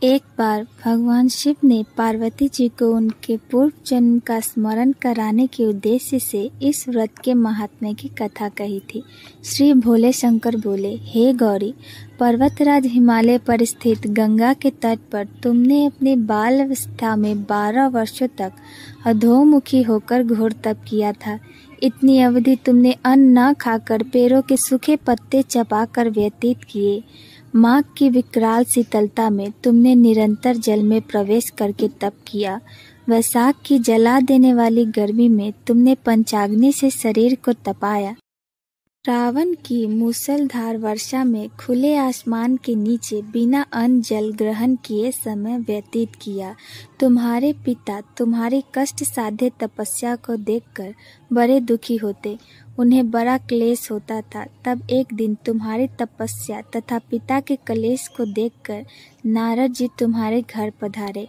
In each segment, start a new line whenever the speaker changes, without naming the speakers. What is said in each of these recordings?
एक बार भगवान शिव ने पार्वती जी को उनके पूर्व जन्म का स्मरण कराने के उद्देश्य से इस व्रत के महात्म्य की कथा कही थी। श्री भोले शंकर बोले, हे गौरी, पर्वतराज हिमालय पर स्थित गंगा के तट पर तुमने अपनी बाल अवस्था में 12 वर्षों तक अधोमुखी होकर घोर तप किया था। इतनी अवधि तुमने अन्न न खाकर पेड़ों के सूखे पत्ते चबाकर व्यतीत किए। माघ की विकराल शीतलता में तुमने निरंतर जल में प्रवेश करके तप किया। वैशाख की जला देने वाली गर्मी में तुमने पंचाग्नि से शरीर को तपाया। श्रावण की मूसलधार वर्षा में खुले आसमान के नीचे बिना अन्न जल ग्रहण किए समय व्यतीत किया। तुम्हारे पिता तुम्हारी कष्ट साध्य तपस्या को देखकर बड़े दुखी होते, उन्हें बड़ा क्लेश होता था। तब एक दिन तुम्हारी तपस्या तथा पिता के क्लेश को देखकर नारद जी तुम्हारे घर पधारे।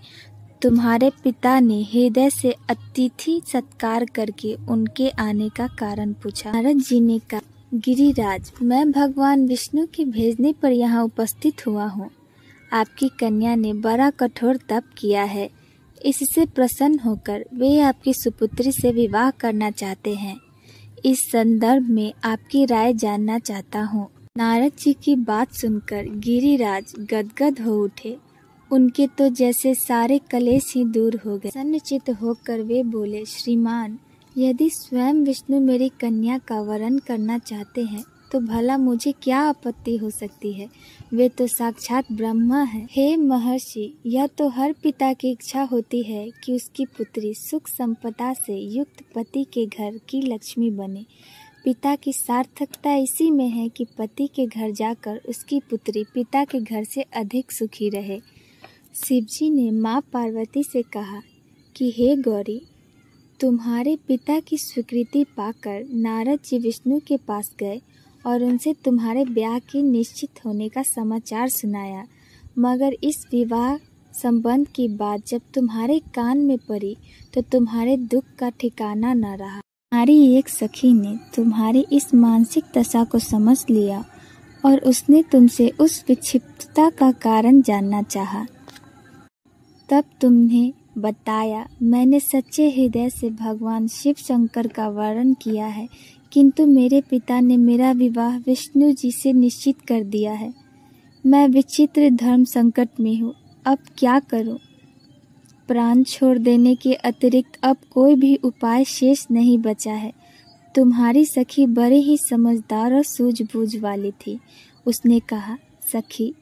तुम्हारे पिता ने हृदय से अतिथि सत्कार करके उनके आने का कारण पूछा। नारद जी ने कहा, गिरिराज, मैं भगवान विष्णु के भेजने पर यहाँ उपस्थित हुआ हूँ। आपकी कन्या ने बड़ा कठोर तप किया है। इससे प्रसन्न होकर वे आपकी सुपुत्री से विवाह करना चाहते हैं। इस संदर्भ में आपकी राय जानना चाहता हूँ। नारद जी की बात सुनकर गिरिराज गदगद हो उठे। उनके तो जैसे सारे कलेश ही दूर हो गए। प्रसन्नचित्त होकर वे बोले, श्रीमान, यदि स्वयं विष्णु मेरी कन्या का वरण करना चाहते हैं तो भला मुझे क्या आपत्ति हो सकती है। वे तो साक्षात ब्रह्मा है। हे महर्षि, यह तो हर पिता की इच्छा होती है कि उसकी पुत्री सुख संपदा से युक्त पति के घर की लक्ष्मी बने। पिता की सार्थकता इसी में है कि पति के घर जाकर उसकी पुत्री पिता के घर से अधिक सुखी रहे। शिवजी ने माँ पार्वती से कहा कि हे गौरी, तुम्हारे पिता की स्वीकृति पाकर नारद जी विष्णु के पास गए और उनसे तुम्हारे ब्याह की निश्चित होने का समाचार सुनाया। मगर इस विवाह संबंध की बात जब तुम्हारे कान में पड़ी तो तुम्हारे दुख का ठिकाना न रहा। तुम्हारी एक सखी ने तुम्हारी इस मानसिक दशा को समझ लिया और उसने तुमसे उस विक्षिप्तता का कारण जानना चाहा। तब तुमने बताया, मैंने सच्चे हृदय से भगवान शिव शंकर का वर्ण किया है, किंतु मेरे पिता ने मेरा विवाह विष्णु जी से निश्चित कर दिया है। मैं विचित्र धर्म संकट में हूँ, अब क्या करूँ। प्राण छोड़ देने के अतिरिक्त अब कोई भी उपाय शेष नहीं बचा है। तुम्हारी सखी बड़े ही समझदार और सूझबूझ वाली थी। उसने कहा, सखी,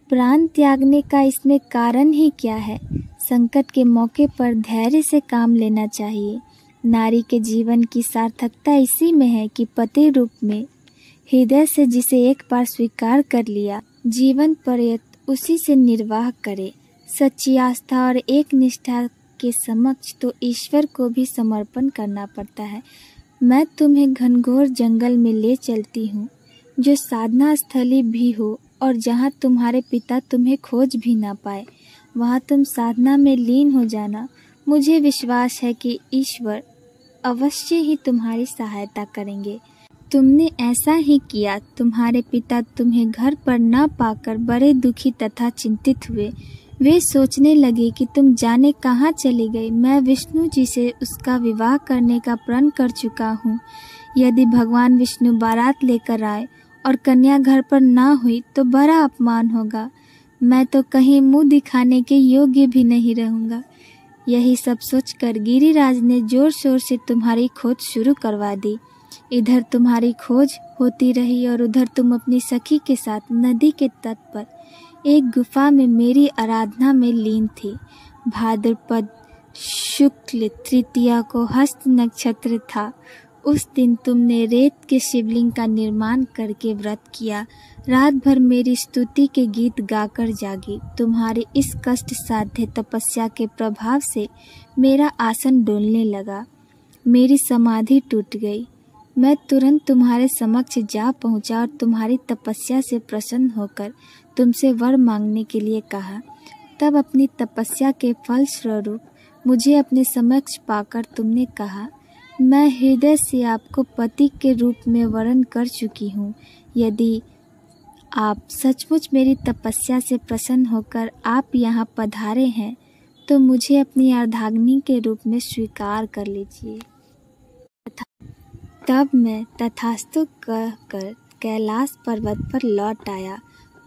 प्राण त्यागने का इसमें कारण ही क्या है। संकट के मौके पर धैर्य से काम लेना चाहिए। नारी के जीवन की सार्थकता इसी में है कि पति रूप में हृदय से जिसे एक बार स्वीकार कर लिया, जीवन पर्यंत उसी से निर्वाह करे। सच्ची आस्था और एक निष्ठा के समक्ष तो ईश्वर को भी समर्पण करना पड़ता है। मैं तुम्हें घनघोर जंगल में ले चलती हूँ, जो साधना स्थली भी हो और जहाँ तुम्हारे पिता तुम्हें खोज भी ना पाए। वहाँ तुम साधना में लीन हो जाना। मुझे विश्वास है कि ईश्वर अवश्य ही तुम्हारी सहायता करेंगे। तुमने ऐसा ही किया। तुम्हारे पिता तुम्हें घर पर न पाकर बड़े दुखी तथा चिंतित हुए। वे सोचने लगे कि तुम जाने कहाँ चली गई। मैं विष्णु जी से उसका विवाह करने का प्रण कर चुका हूँ। यदि भगवान विष्णु बारात लेकर आए और कन्या घर पर ना हुई तो बड़ा अपमान होगा। मैं तो कहीं मुंह दिखाने के योग्य भी नहीं रहूँगा। यही सब सोचकर गिरिराज ने जोर शोर से तुम्हारी खोज शुरू करवा दी। इधर तुम्हारी खोज होती रही और उधर तुम अपनी सखी के साथ नदी के तट पर एक गुफा में मेरी आराधना में लीन थी। भाद्रपद शुक्ल तृतीया को हस्त नक्षत्र था। उस दिन तुमने रेत के शिवलिंग का निर्माण करके व्रत किया। रात भर मेरी स्तुति के गीत गाकर जागी। तुम्हारी इस कष्ट साध्य तपस्या के प्रभाव से मेरा आसन डोलने लगा। मेरी समाधि टूट गई। मैं तुरंत तुम्हारे समक्ष जा पहुंचा और तुम्हारी तपस्या से प्रसन्न होकर तुमसे वर मांगने के लिए कहा। तब अपनी तपस्या के फल स्वरूप मुझे अपने समक्ष पाकर तुमने कहा, मैं हृदय से आपको पति के रूप में वरण कर चुकी हूँ। यदि आप सचमुच मेरी तपस्या से प्रसन्न होकर आप यहाँ पधारे हैं तो मुझे अपनी अर्धांगिनी के रूप में स्वीकार कर लीजिए। तब मैं तथास्तु कहकर कैलाश पर्वत पर लौट आया।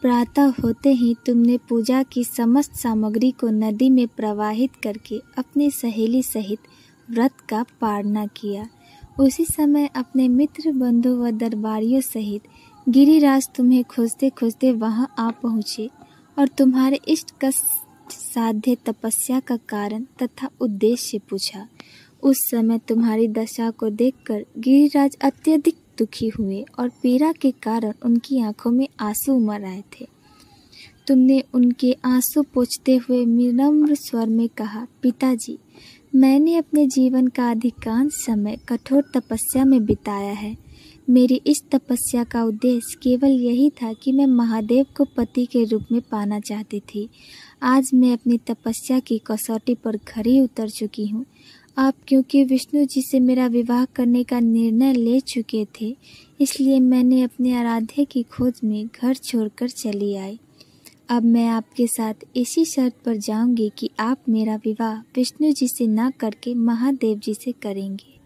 प्रातः होते ही तुमने पूजा की समस्त सामग्री को नदी में प्रवाहित करके अपनी सहेली सहित व्रत का पारणा किया। उसी समय अपने मित्र बंधु व दरबारियों सहित गिरिराज तुम्हें खोजते खोजते वहां आ पहुँचे और तुम्हारे इष्ट कष्ट साध्य तपस्या का कारण तथा उद्देश्य पूछा। उस समय तुम्हारी दशा को देखकर गिरिराज अत्यधिक दुखी हुए और पीड़ा के कारण उनकी आंखों में आंसू उमड़ आए थे। तुमने उनके आंसू पोंछते हुए विनम्र स्वर में कहा, पिताजी, मैंने अपने जीवन का अधिकांश समय कठोर तपस्या में बिताया है। मेरी इस तपस्या का उद्देश्य केवल यही था कि मैं महादेव को पति के रूप में पाना चाहती थी। आज मैं अपनी तपस्या की कसौटी पर खरी उतर चुकी हूँ। आप क्योंकि विष्णु जी से मेरा विवाह करने का निर्णय ले चुके थे, इसलिए मैंने अपने आराध्य की खोज में घर छोड़कर चली आई। अब मैं आपके साथ इसी शर्त पर जाऊंगी कि आप मेरा विवाह विष्णु जी से न करके महादेव जी से करेंगे।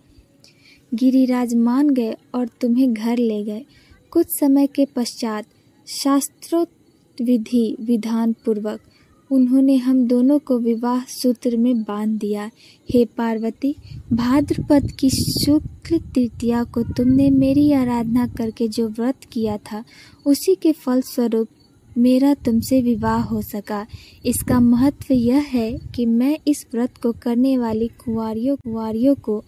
गिरिराज मान गए और तुम्हें घर ले गए। कुछ समय के पश्चात शास्त्रोक्त विधि विधान पूर्वक उन्होंने हम दोनों को विवाह सूत्र में बांध दिया। हे पार्वती, भाद्रपद की शुक्ल तृतीया को तुमने मेरी आराधना करके जो व्रत किया था, उसी के फल स्वरूप मेरा तुमसे विवाह हो सका। इसका महत्व यह है कि मैं इस व्रत को करने वाली कुंवारियों को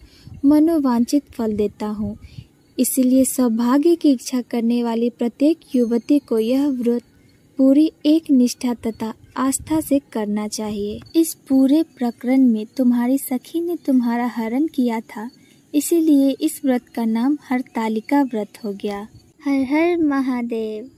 मनोवांछित फल देता हूँ। इसलिए सौभाग्य की इच्छा करने वाली प्रत्येक युवती को यह व्रत पूरी एक निष्ठा तथा आस्था से करना चाहिए। इस पूरे प्रकरण में तुम्हारी सखी ने तुम्हारा हरण किया था, इसीलिए इस व्रत का नाम हरतालिका व्रत हो गया। हर हर महादेव।